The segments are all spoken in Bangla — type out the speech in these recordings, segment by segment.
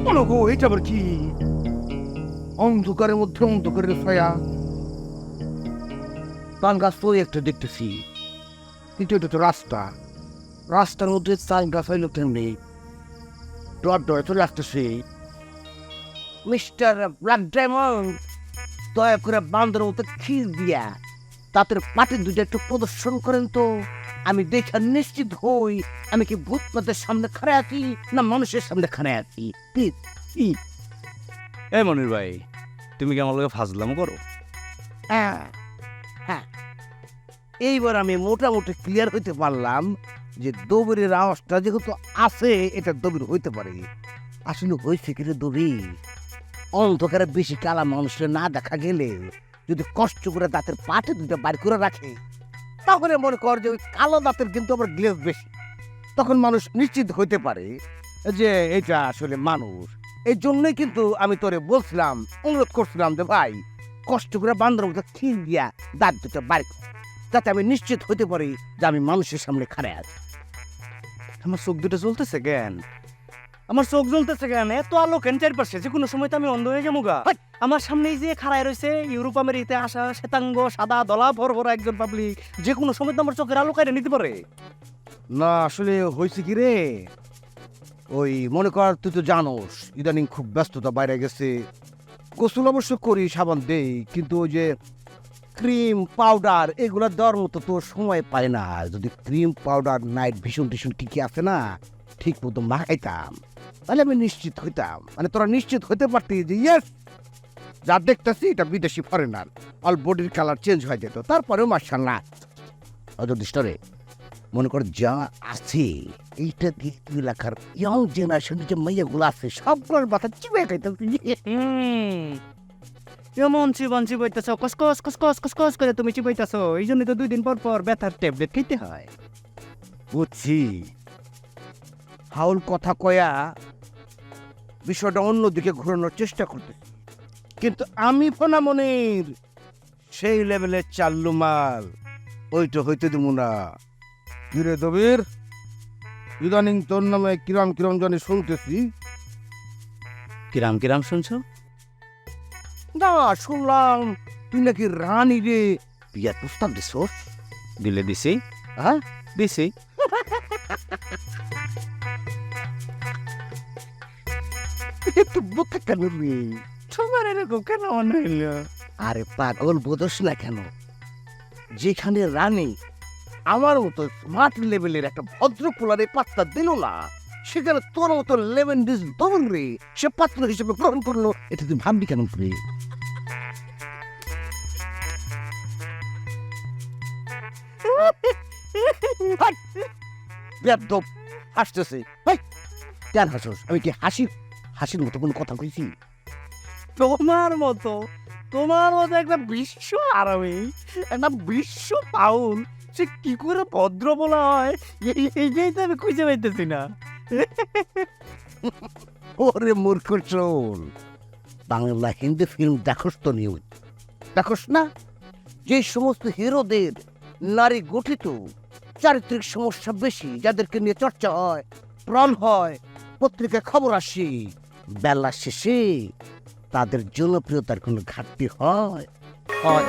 বলো গো, এটা আবার কি? অন্ধকারের মধ্যে অন্ধকারের ছায়া। তাল গাছ তো একটা দেখতেছি, কিন্তু এটা তো রাস্তা। রাস্তার মধ্যে তাল গাছ হইল তেমনি ডর ডরে চলে আসতেছে। মিস্টার ব্ল্যাক ডায়মন্ড, দয়া করে বান্দরের মতো খিল দিয়া তাদের পাটির দুটো একটু প্রদর্শন করেন তো। আমি দেখে নিশ্চিত হই আমি কি ভূতনাথের সামনে খাড়ে আছি না মানুষের সামনে খাড়ে আছি। প্লিজ। এই মনির ভাই, তুমি কি আমার লোকে ফাজলাম করো? হ্যাঁ হ্যাঁ, এইবার আমি মোটামুটি ক্লিয়ার হইতে পারলাম যে দবিরের আওয়াজটা যেহেতু আছে, এটা দবির হইতে পারে। আসলে হয়েছে কি রে দবির, অন্ধকারে বেশি কালা মানুষের না দেখা গেলে যদি কষ্ট করে দাঁতের পাটে দুটো বার করে রাখে, তাহলে মনে কর যে ওই কালো দাঁতের কিন্তু আবার গ্লেজ বেশি। তখন মানুষ নিশ্চিত হইতে পারে যে এটা আসলে মানুষ। এই জন্যই কিন্তু আমি তোরে বলছিলাম, অনুরোধ করছিলাম যে ভাই কষ্ট করে বান্দরের মতো খিল দিয়া দাঁত দুটো বার কর, যাতে আমি নিশ্চিত হইতে পারি যে আমি মানুষের সামনে খাড়ে আছি। আমার চোখ দুটো জ্বলতেছে কেন? আমার চোখ জ্বলতেছে কেন? এত আলো কেন চারপাশে? যে কোনো সময় তো আমি অন্ধ হয়ে যাবো গা। হাট! আমার সামনেই যে খাড়ায় রয়েছে ইউরোপ আমেরিকাতে আসা শ্বেতাঙ্গ সাদা দলা ভরা একজন পাবলিক, যে কোনো সময় তো আমার চোখের আলো কাইরে নিতে পারে। না আসলে হয়েছে কি রে, ওই মনে কর তুই তো জানোস ইদানিং খুব ব্যস্ততা বাইরে গেছে। গোসল অবশ্য করি, সাবান দেই, কিন্তু ওই যে ক্রিম পাউডার এগুলো দেওয়ার মতো তো সময় পাই না। যদি ক্রিম পাউডার নাইট ভিশন টিশন কি কি আছে না, ঠিক মতো মাখাইতাম, তাহলে আমি নিশ্চিত হইতাম, মানে তোরা নিশ্চিত হইতে পারতি যে ইয়েস, যা দেখতেছি এটা বিদেশি ফরেনার। অল বডির কালার চেঞ্জ হয়ে যেত, তারপরেও মার্শাল্লাহ অযদিষ্ট রে। মনে কর যা আছে এইটা দিয়ে তুই এলাকার ইয়ং জেনারেশনের যে মেয়েগুলো আছে সবগুলোর মাথা চিবে খাইতেছি। এমন চিবান চিবাইতেছ, কসকস কসকস কসকস করে তুমি চিবাইতেছ। এই জন্য তো 2 দিন পর পর ব্যথার ট্যাবলেট খেতে হয়। বুঝছি, হাউল কথা কয়া বিষয়টা অন্যদিকে ঘোরানোর চেষ্টা করতেছি, কিন্তু আমি ফোনা মনির সেই লেভেলের চাল্লু মাল ওইটা হইতে দিব না। কিরে দবির, ইদানিং তোর নামে কিরাম কিরাম জানি শুনতেছি। কিরাম কিরাম শুনছো? না, শুনলাম তুই নাকি রানী রে বিয়ার প্রস্তাব দিছোস। দিলে দিছি, হ্যাঁ দিছি। একটু বোকা কেন রে? তোমার এরকম কেন মনে হইলো? আরে পাগল বোধস না কেন, যেখানে রানী আমার মতো স্মার্ট লেভেলের একটা ভদ্র পোলারে পাত্তা দিল না, সেখানে তোর মতো লেভেন ডিস ডবল রে সে পাত্র হিসেবে গ্রহণ করলো, এটা তুই ভাববি কেন রে? বেয়াদব, হাসতেছে। হেই, কেন হাসোস? আমি কি হাসির মতো কোনো কথা কইছি? তোমার মতো তোমার মতো একটা বিশ্ব আরামী, একটা বিশ্ব পাউল, সে কি করে ভদ্র বলা হয় এইটাই তো আমি খুঁজে পাইতেছি না। ওরে মূর্খ চোল, বাংলা হিন্দি ফিল্ম দেখোস তো নিউজ দেখোস না? যে সমস্ত হিরোদের নারী গঠিত, চারিত্রিক সমস্যা বেশি, যাদেরকে নিয়ে চর্চা হয়, প্রাণ হয়, পত্রিকায় খবর আসে, বেলা শেষে তাদের জনপ্রিয়তার কোনো ঘাটতি হয়? হয়।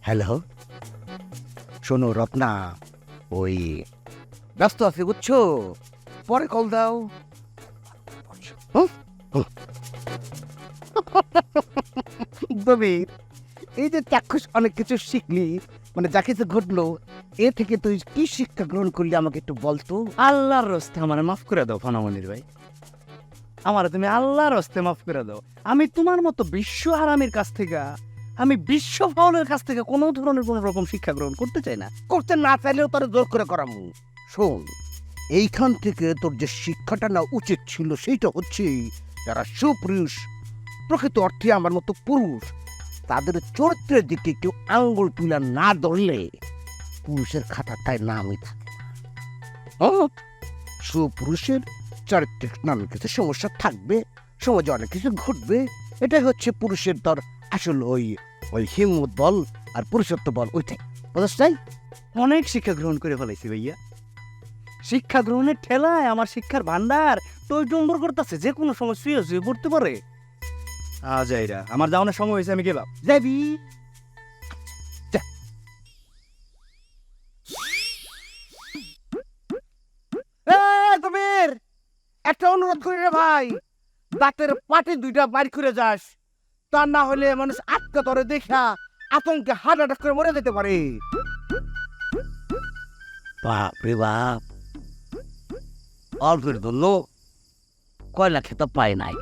হ্যালো, শোনো রত্না, ওই ব্যস্ত আছে বুঝছো, পরে কল দাও। হুম? হুম। দবির, এই যে চাক্ষুষ অনেক কিছু শিখলি, মানে যা কিছু ঘটলো, এ থেকে তুই কি শিক্ষা গ্রহণ করলি আমাকে একটু বলতো। আল্লাহর রস্তে আমার মাফ করে দাও ফানামনির ভাই, আমার তুমি আল্লাহর রস্তে মাফ করে দাও। আমি তোমার মতো বিশ্ব হারামির কাছ থেকে, আমি বিশ্ব ফাউলের কাছ থেকে কোনো ধরনের কোনো রকম শিক্ষা গ্রহণ করতে চাই না। করতে না চাইলেও তোর জোর করে করামু। শোন, এইখান থেকে তোর যে শিক্ষাটা না উচিত ছিল সেইটা হচ্ছে, যারা সুপুরুষ, প্রকৃত অর্থে আমার মতো পুরুষ, তাদের চরিত্রের দিকে কেউ আঙ্গুল তুলা না ধরলে পুরুষের খাতাটায় নামই থাকে না। সুপুরুষের চারিত্রিক নামে কিছু সমস্যা থাকবে, সমাজে অনেক কিছু ঘটবে, এটাই হচ্ছে পুরুষের তোর আসল ওই ওই হিম্মত বল আর পুরুষত্ব বল, ওইটাই বুঝছ? অনেক শিক্ষা গ্রহণ করে ফেলাইছি ভাইয়া। শিক্ষা গ্রহণের ঠেলায় আমার শিক্ষার ভান্ডার টই টম্বর করতেছে, যে কোনো সময় শুয়ে শুয়ে পড়তে পারে। যাইরা আমার যাওয়ানোর সময় হয়েছে, আমি গেলাম। যাবি? তোমার একটা অনুরোধ করি রে ভাই, দাঁতের পাটি দুইটা বাইর করে যাস, তা না হলে মানুষ আটকা তরে দেখা আতঙ্কে হার্ট অ্যাটাক করে মরে যেতে পারে। বাপ রে বাপ, অল্পের জন্য কয়লা খেতে পায় নাই।